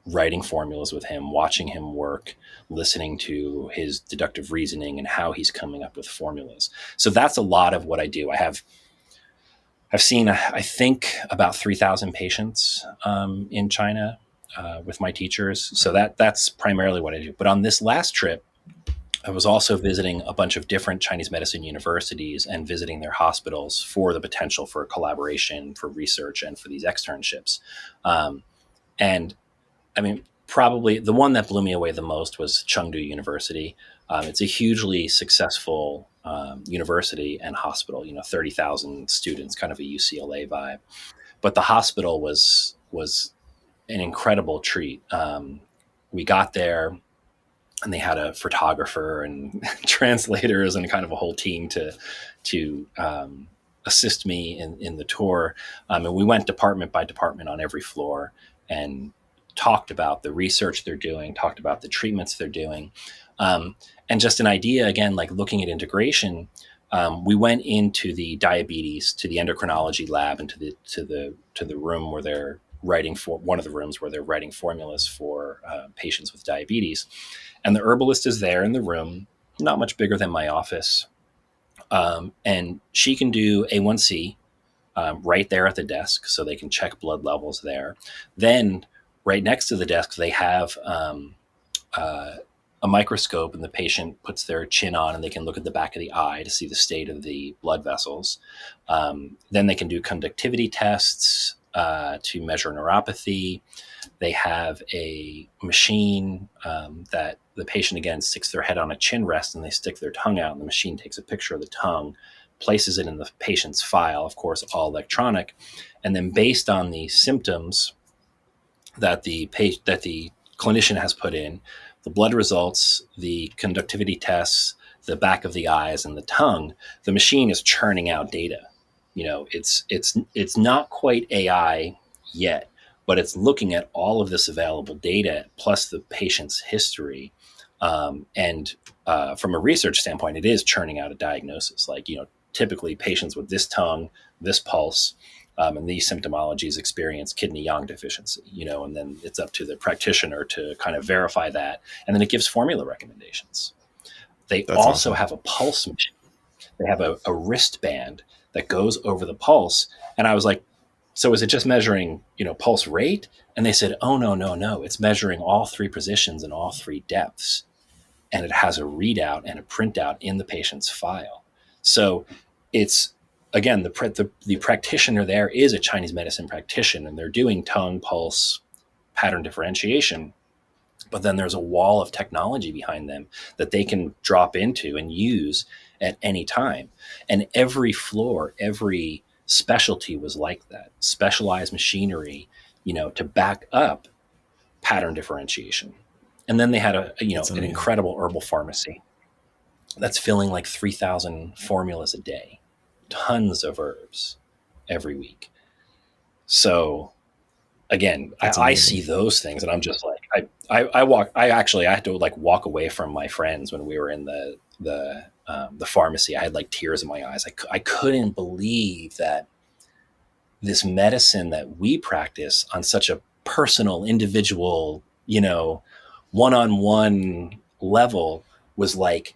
writing formulas with him, watching him work, listening to his deductive reasoning and how he's coming up with formulas. So that's a lot of what I do. I've seen, I think, about 3,000 patients in China with my teachers. So that's primarily what I do. But on this last trip, I was also visiting a bunch of different Chinese medicine universities and visiting their hospitals for the potential for collaboration, for research, and for these externships. And I mean, probably the one that blew me away the most was Chengdu University. It's a hugely successful university and hospital, 30,000 students, kind of a UCLA vibe. But the hospital was an incredible treat. We got there, and they had a photographer and translators and kind of a whole team to assist me in the tour. And we went department by department on every floor and talked about the research they're doing, talked about the treatments they're doing. And just an idea, again, like looking at integration, we went into the diabetes, to the endocrinology lab, and to the room where they're writing for one of the rooms where they're writing formulas for patients with diabetes. And the herbalist is there in the room, not much bigger than my office. And she can do A1C right there at the desk, so they can check blood levels there. Then right next to the desk, they have a microscope, and the patient puts their chin on and they can look at the back of the eye to see the state of the blood vessels. Then they can do conductivity tests to measure neuropathy. They have a machine that the patient, again, sticks their head on a chin rest and they stick their tongue out, and the machine takes a picture of the tongue, places it in the patient's file, of course, all electronic. And then based on the symptoms that the clinician has put in, the blood results, the conductivity tests, the back of the eyes, and the tongue, the machine is churning out data. It's not quite AI yet, but it's looking at all of this available data plus the patient's history. And from a research standpoint, it is churning out a diagnosis. Like, typically patients with this tongue, this pulse, and these symptomologies experience kidney yang deficiency, and then it's up to the practitioner to kind of verify that. And then it gives formula recommendations. They That's also awesome. have a pulse machine. They have a wristband that goes over the pulse. And I was like, so is it just measuring, pulse rate? And they said, oh, no. It's measuring all three positions and all three depths. And it has a readout and a printout in the patient's file. So it's, again, the practitioner there is a Chinese medicine practitioner, and they're doing tongue, pulse, pattern differentiation. But then there's a wall of technology behind them that they can drop into and use at any time. And every floor, every specialty was like that. Specialized machinery, to back up pattern differentiation. And then they had an incredible herbal pharmacy that's filling like 3,000 formulas a day, tons of herbs every week. So again, I see those things and I'm just like, I had to like walk away from my friends when we were in the pharmacy. I had like tears in my eyes. I couldn't believe that this medicine that we practice on such a personal, individual, one-on-one level was like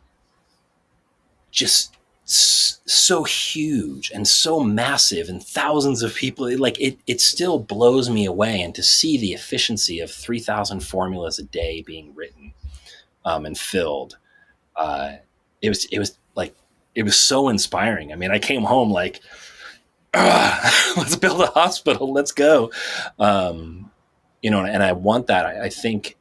just so huge and so massive, and thousands of people, like it still blows me away. And to see the efficiency of 3,000 formulas a day being written and filled, it was so inspiring. I mean, I came home like, let's build a hospital, let's go. And I want that. I think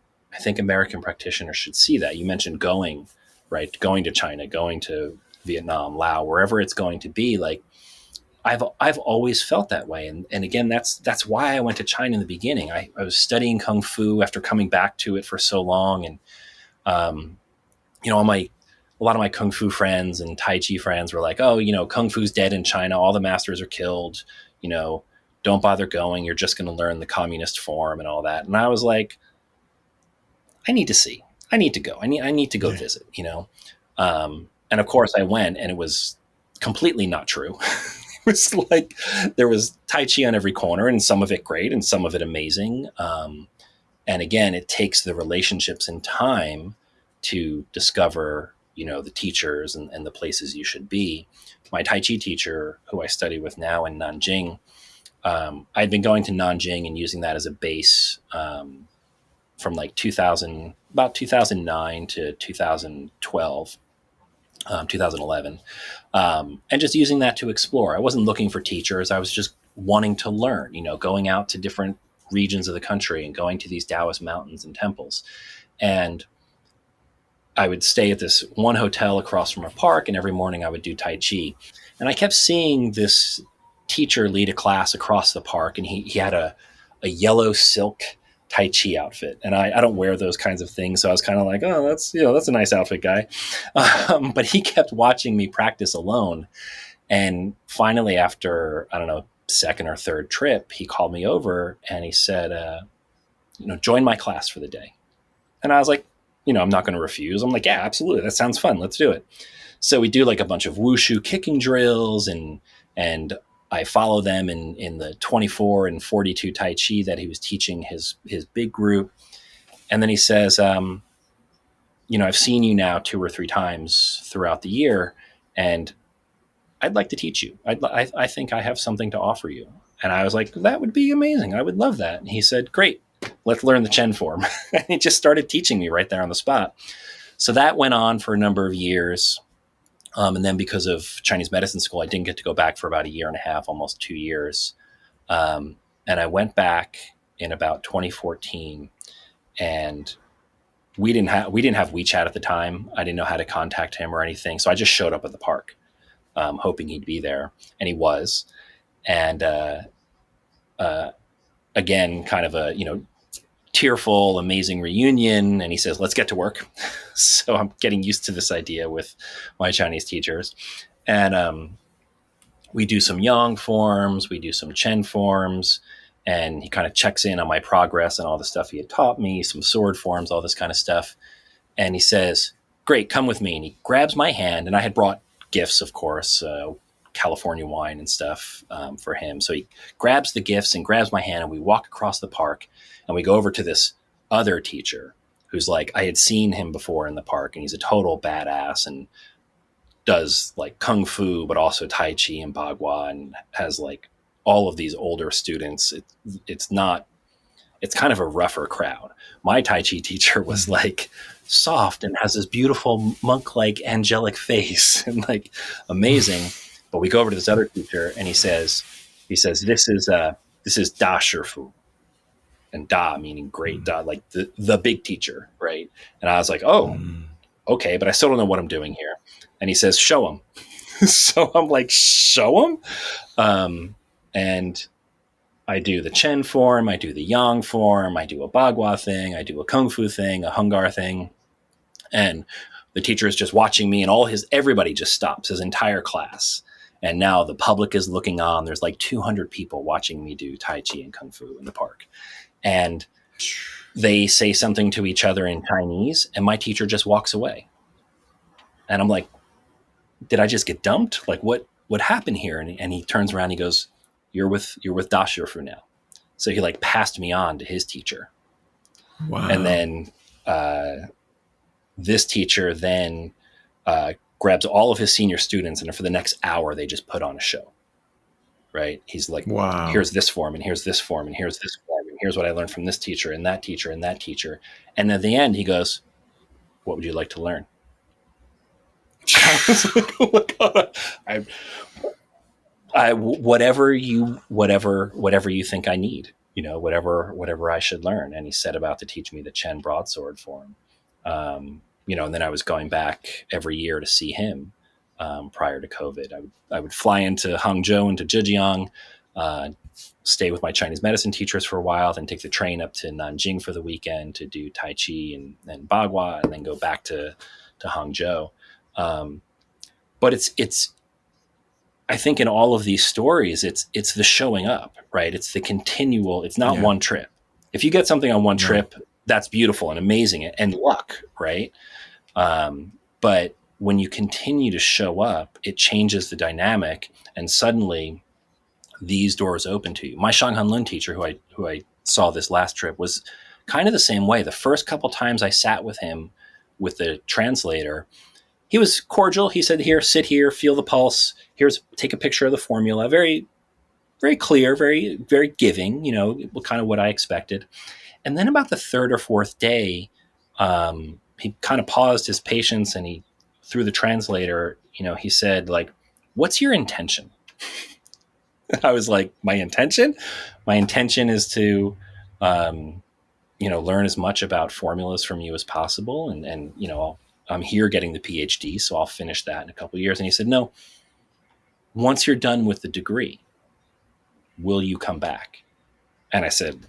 American practitioners should see that. You mentioned going to China, going to Vietnam, Laos, wherever it's going to be. Like, I've always felt that way. And again, that's why I went to China in the beginning. I was studying Kung Fu after coming back to it for so long. And, a lot of my Kung Fu friends and Tai Chi friends were like, oh, Kung Fu's dead in China. All the masters are killed. Don't bother going. You're just going to learn the communist form and all that. And I was like, I need to see. I need to go. I need to go visit, and of course I went, and it was completely not true. It was like there was Tai Chi on every corner, and some of it great and some of it amazing. And again, it takes the relationships and time to discover, the teachers and the places you should be. My Tai Chi teacher, who I study with now in Nanjing, I'd been going to Nanjing and using that as a base from like 2009 to 2012, 2011, and just using that to explore. I wasn't looking for teachers. I was just wanting to learn, going out to different regions of the country and going to these Taoist mountains and temples. And I would stay at this one hotel across from a park, and every morning I would do Tai Chi. And I kept seeing this teacher lead a class across the park, and he had a yellow silk Tai Chi outfit. And I don't wear those kinds of things. So I was kind of like, oh, that's a nice outfit, guy. But he kept watching me practice alone. And finally, after, I don't know, second or third trip, he called me over and he said, join my class for the day. And I was like, I'm not going to refuse. I'm like, yeah, absolutely. That sounds fun. Let's do it. So we do like a bunch of wushu kicking drills, and I follow them in the 24 and 42 Tai Chi that he was teaching his big group. And then he says, I've seen you now 2 or 3 times throughout the year, and I'd like to teach you. I think I have something to offer you. And I was like, that would be amazing. I would love that. And he said, great, let's learn the Chen form. And he just started teaching me right there on the spot. So that went on for a number of years. And then because of Chinese medicine school, I didn't get to go back for about a year and a half, almost 2 years. And I went back in about 2014, and we didn't have WeChat at the time. I didn't know how to contact him or anything. So I just showed up at the park, hoping he'd be there, and he was. And again, kind of a tearful, amazing reunion. And he says, "Let's get to work." So I'm getting used to this idea with my Chinese teachers, and we do some Yang forms, we do some Chen forms, and he kind of checks in on my progress and all the stuff he had taught me, some sword forms, all this kind of stuff. And he says, "Great, come with me." And he grabs my hand, and I had brought gifts, of course, California wine and stuff for him. So he grabs the gifts and grabs my hand, and we walk across the park, and we go over to this other teacher who's like, I had seen him before in the park, and he's a total badass and does like kung fu, but also Tai Chi and Bagua, and has like all of these older students. It's kind of a rougher crowd. My Tai Chi teacher was like soft and has this beautiful monk-like angelic face and like amazing. But we go over to this other teacher, and he says, this is Da Shifu, and Da meaning great, Da like the big teacher, right? And I was like, oh, okay, but I still don't know what I'm doing here. And he says, show him. So I'm like, show him? And I do the Chen form, I do the Yang form, I do a Bagua thing, I do a Kung Fu thing, a Hungar thing. And the teacher is just watching me, and everybody just stops, his entire class. And now the public is looking on. There's like 200 people watching me do Tai Chi and Kung Fu in the park. And they say something to each other in Chinese, and my teacher just walks away. And I'm like, did I just get dumped? Like, what happened here? And he turns around, and he goes, you're with Da Shifu now. So he like passed me on to his teacher. Wow. And then this teacher then grabs all of his senior students, and for the next hour, they just put on a show. Right? He's like, wow, here's this form, and here's this form, and here's this form, and here's what I learned from this teacher, and that teacher, and that teacher. And at the end, he goes, what would you like to learn? I was like, oh my God. Whatever you think I need, whatever I should learn. And he set about to teach me the Chen broadsword form. And then I was going back every year to see him prior to COVID. I would fly into Hangzhou, into Zhejiang, stay with my Chinese medicine teachers for a while, then take the train up to Nanjing for the weekend to do Tai Chi and Bagua, and then go back to Hangzhou. But it's I think in all of these stories, it's the showing up, right? It's the continual, it's not one trip. If you get something on one trip, that's beautiful and amazing and luck, right? But when you continue to show up, it changes the dynamic, and suddenly these doors open to you. My Shanghan Lun teacher, who I saw this last trip, was kind of the same way. The first couple times I sat with him with the translator, he was cordial. He said, here, sit here, feel the pulse. Take a picture of the formula. Very, very clear, very, very giving, kind of what I expected. And then about the third or fourth day, he kind of paused his patience, and he, through the translator, he said, like, what's your intention? I was like, my intention? My intention is to, learn as much about formulas from you as possible. And I'm here getting the PhD, so I'll finish that in a couple of years. And he said, no, once you're done with the degree, will you come back? And I said,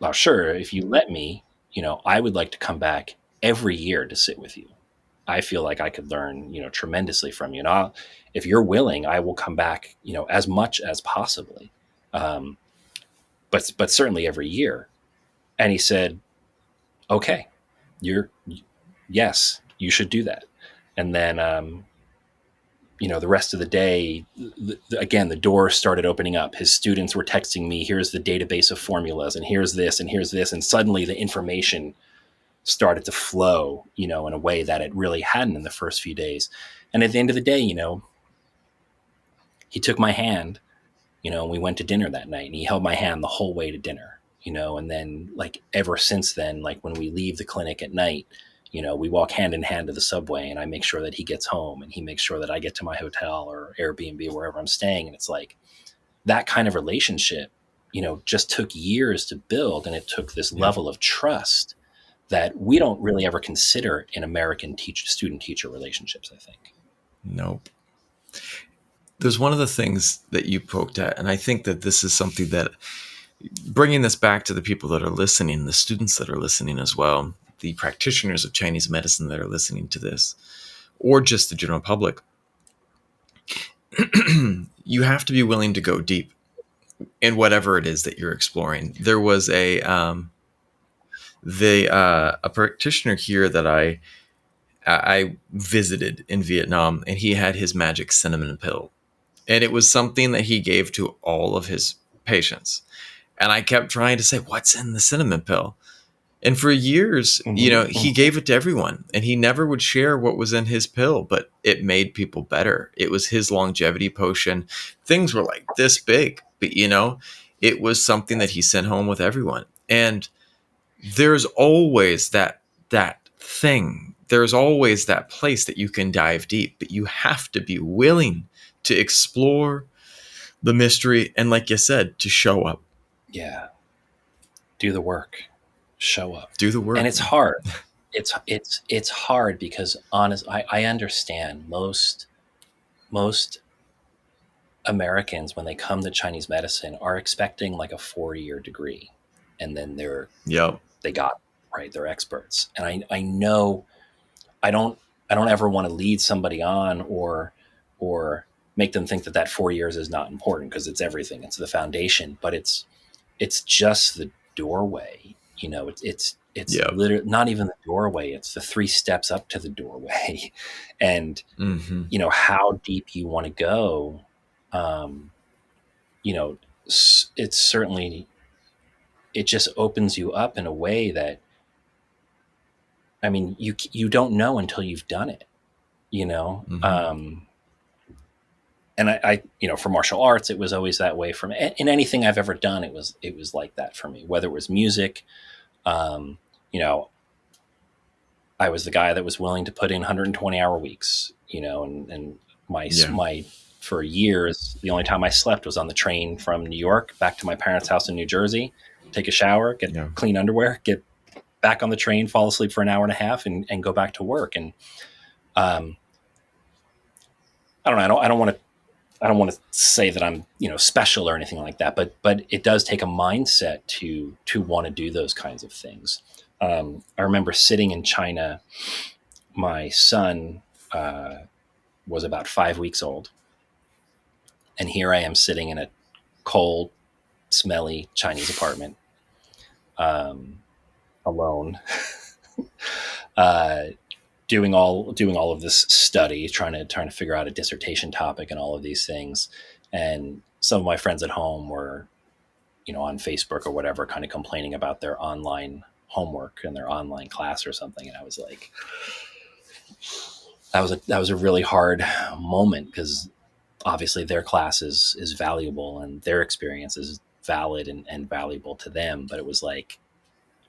well, sure, if you let me, I would like to come back every year to sit with you. I feel like I could learn, tremendously from you. And if you're willing, I will come back, as much as possibly. Um, but certainly every year. And he said, okay, you're, yes, you should do that. And then, the rest of the day, again, the doors started opening up. His students were texting me, here's the database of formulas, and here's this, and here's this. And suddenly the information started to flow, in a way that it really hadn't in the first few days. And at the end of the day, he took my hand, and we went to dinner that night, and he held my hand the whole way to dinner, and then like ever since then, like when we leave the clinic at night, we walk hand in hand to the subway, and I make sure that he gets home, and he makes sure that I get to my hotel or Airbnb, wherever I'm staying. And it's like that kind of relationship, just took years to build. And it took this Yeah. level of trust that we don't really ever consider in American student teacher relationships, I think. Nope. There's one of the things that you poked at, and I think that this is something that, bringing this back to the people that are listening, the students that are listening as well, the practitioners of Chinese medicine that are listening to this, or just the general public, you have to be willing to go deep in whatever it is that you're exploring. There was a practitioner here that I visited in Vietnam, and he had his magic cinnamon pill, and it was something that he gave to all of his patients. And I kept trying to say, what's in the cinnamon pill? And for years, he gave it to everyone, and he never would share what was in his pill, but it made people better. It was his longevity potion. Things were like this big, but it was something that he sent home with everyone. And there's always that thing. There's always that place that you can dive deep, but you have to be willing to explore the mystery, and like you said, to show up. Yeah. Do the work, show up. Do the work. And it's hard. It's hard because I understand most Americans, when they come to Chinese medicine, are expecting like a 4-year degree, and then they got right, they're experts. And I know I don't ever want to lead somebody on or make them think that 4 years is not important, because it's everything. It's the foundation, but it's just the doorway. It's literally not even the doorway. It's the 3 steps up to the doorway. And, how deep you want to go, it's certainly, it just opens you up in a way that, I mean, you don't know until you've done it, and I, for martial arts, it was always that way for me. In anything I've ever done, it was like that for me, whether it was music. You know, I was the guy that was willing to put in 120-hour weeks, and my for years, the only time I slept was on the train from New York back to my parents' house in New Jersey, take a shower, get clean underwear, get back on the train, fall asleep for an hour and a half, and go back to work. And I don't know. I don't want to say that I'm, special or anything like that, but it does take a mindset to want to do those kinds of things. I remember sitting in China. My son was about 5 weeks old, and here I am sitting in a cold, smelly Chinese apartment, alone, doing all of this study, trying to figure out a dissertation topic and all of these things. And some of my friends at home were, on Facebook or whatever, kind of complaining about their online homework and their online class or something. And I was like, that was a really hard moment, because obviously their class is valuable and their experience is valid and valuable to them. But it was like,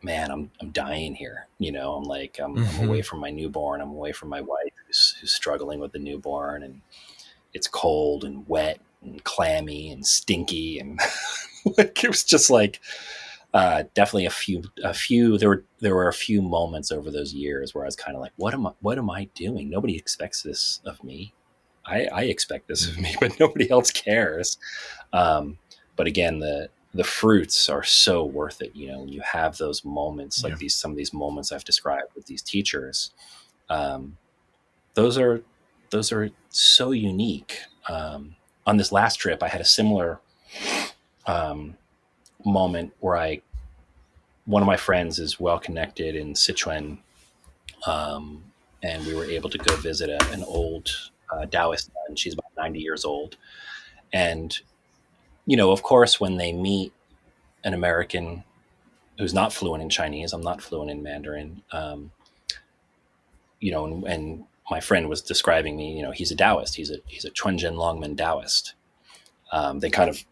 man, I'm dying here. I'm like, I'm away from my newborn. I'm away from my wife who's struggling with the newborn, and it's cold and wet and clammy and stinky. And like, it was just like, definitely a few, there were a few moments over those years where I was kind of like, what am I doing? Nobody expects this of me. I expect this of me, but nobody else cares. But again, the fruits are so worth it. When you have those moments, like some of these moments I've described with these teachers, those are so unique. On this last trip, I had a similar moment where one of my friends is well connected in Sichuan, and we were able to go visit an old Taoist nun. She's about 90 years old, and of course, when they meet an American who's not fluent in Chinese, I'm not fluent in Mandarin. And my friend was describing me. He's a Taoist. He's a Chunjin Longman Taoist. They kind of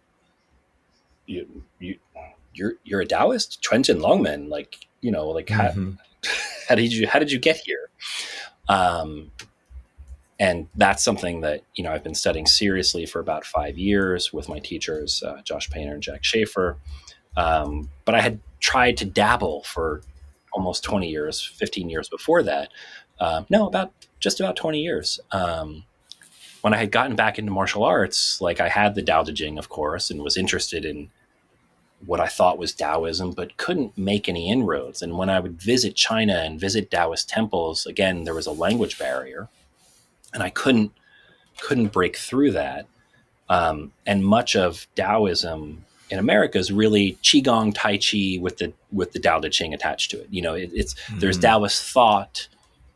you're a Taoist, Chunjin Longman, Mm-hmm. how did you get here? And that's something that I've been studying seriously for about 5 years with my teachers, Josh Painter and Jack Schaefer. But I had tried to dabble for almost 20 years, 15 years before that. No, about 20 years. When I had gotten back into martial arts, like I had the Tao Te Ching, of course, and was interested in what I thought was Taoism, but couldn't make any inroads. And when I would visit China and visit Taoist temples, again, there was a language barrier, and I couldn't break through that. And much of Taoism in America is really Qigong, Tai Chi with the Tao Te Ching attached to it. There's Taoist thought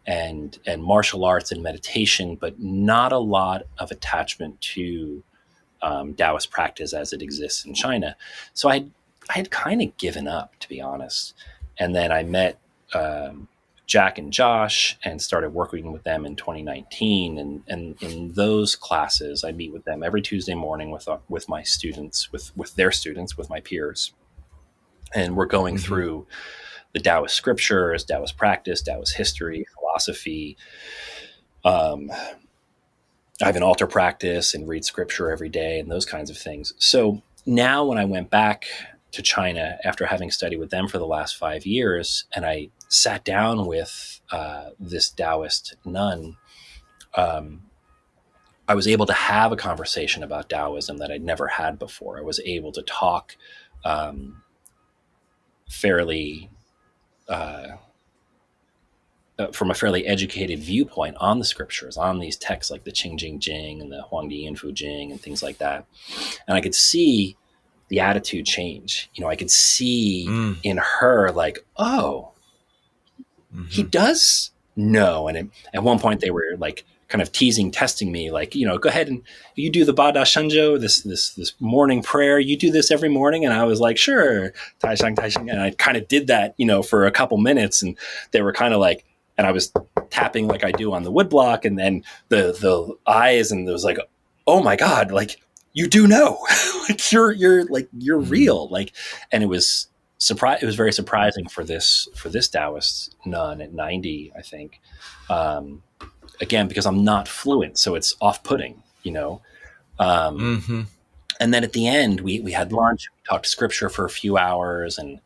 and martial arts and meditation, but not a lot of attachment to Taoist practice as it exists in China. So I had kind of given up, to be honest. And then I met Jack and Josh and started working with them in 2019. And in those classes, I meet with them every Tuesday morning with my students, with their students, with my peers. And we're going through the Taoist scriptures, Taoist practice, Taoist history, philosophy. I have an altar practice and read scripture every day and those kinds of things. So now when I went back to China after having studied with them for the last 5 years, and I sat down with this Taoist nun, I was able to have a conversation about Taoism that I'd never had before. I was able to talk fairly from a fairly educated viewpoint on the scriptures, on these texts like the Qing Jing Jing and the Huangdi and Fu Jing and things like that. And I could see the attitude change. I could see in her like, oh, he does know. And at one point they were like kind of teasing, testing me, like, go ahead and you do the Bada Shenzhou, this morning prayer. You do this every morning. And I was like, sure, Tai Shang, Tai Shang. And I kind of did that, for a couple minutes. And they were kind of like, and I was tapping like I do on the woodblock, and then the eyes, and it was like, oh my God, like you do know, like you're real, like, and it was very surprising for this Taoist nun at 90, I think. Again, because I'm not fluent, so it's off-putting, And then at the end, we had lunch, we talked scripture for a few hours, and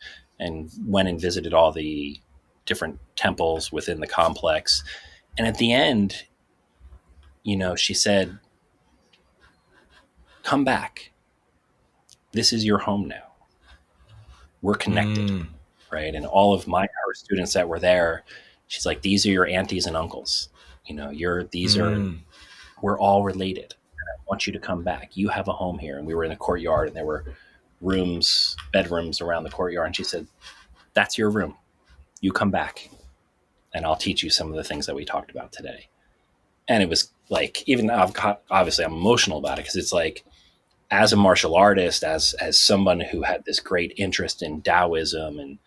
went and visited all the different temples within the complex. And at the end, she said, come back. This is your home now. We're connected. Right. And all of her students that were there, she's like, these are your aunties and uncles. We're all related. And I want you to come back. You have a home here. And we were in a courtyard, and there were bedrooms around the courtyard. And she said, that's your room. You come back, and I'll teach you some of the things that we talked about today. And it was like, even obviously I'm emotional about it, because it's like, as a martial artist, as someone who had this great interest in Taoism and,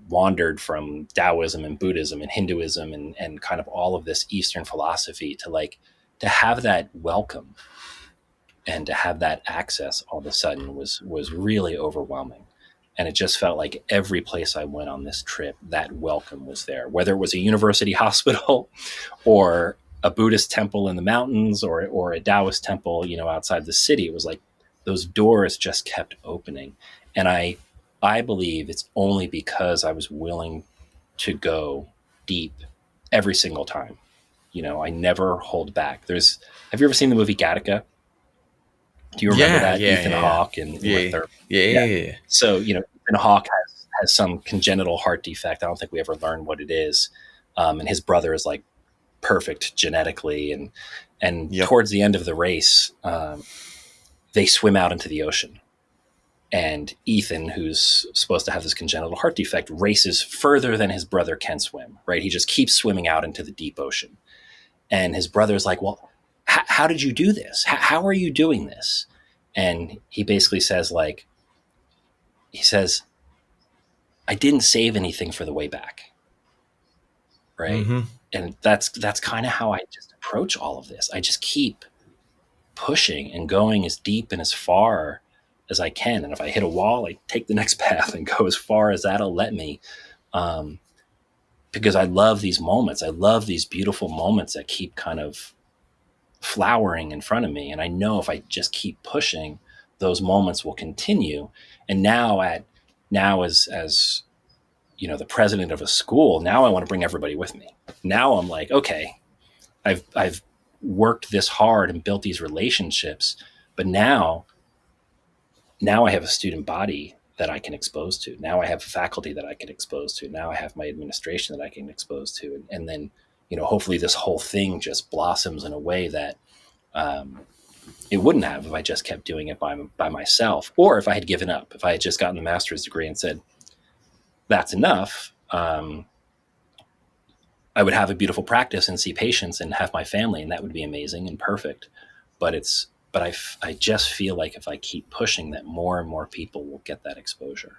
wandered from Taoism and Buddhism and Hinduism and kind of all of this Eastern philosophy, to have that welcome and to have that access all of a sudden was really overwhelming. And it just felt like every place I went on this trip, that welcome was there, whether it was a university hospital or a Buddhist temple in the mountains or a Taoist temple, outside the city. It was like those doors just kept opening. And I believe it's only because I was willing to go deep every single time. I never hold back. Have you ever seen the movie Gattaca? Do you remember that? Ethan Hawke and Uma Thurman? Yeah. So, Ethan Hawke has some congenital heart defect. I don't think we ever learned what it is. And his brother is like perfect genetically. And Yep. towards the end of the race, they swim out into the ocean. And Ethan, who's supposed to have this congenital heart defect, races further than his brother can swim, right? He just keeps swimming out into the deep ocean. And his brother's like, well, how did you do this? How are you doing this? And he basically says, like, I didn't save anything for the way back, right? Mm-hmm. And that's kind of how I just approach all of this. I just keep pushing and going as deep and as far as I can. And if I hit a wall, I take the next path and go as far as that'll let me. Because I love these moments. I love these beautiful moments that keep kind of flowering in front of me. And I know if I just keep pushing, those moments will continue. And now as you know, the president of a school, now I want to bring everybody with me. Now I'm like, okay, I've worked this hard and built these relationships, but now I have a student body that I can expose to. Now I have faculty that I can expose to. Now I have my administration that I can expose to. And then, you know, hopefully this whole thing just blossoms in a way that it wouldn't have if I just kept doing it by myself, or if I had given up, if I had just gotten the master's degree and said, that's enough. I would have a beautiful practice and see patients and have my family, and that would be amazing and perfect. But I just feel like if I keep pushing, that more and more people will get that exposure.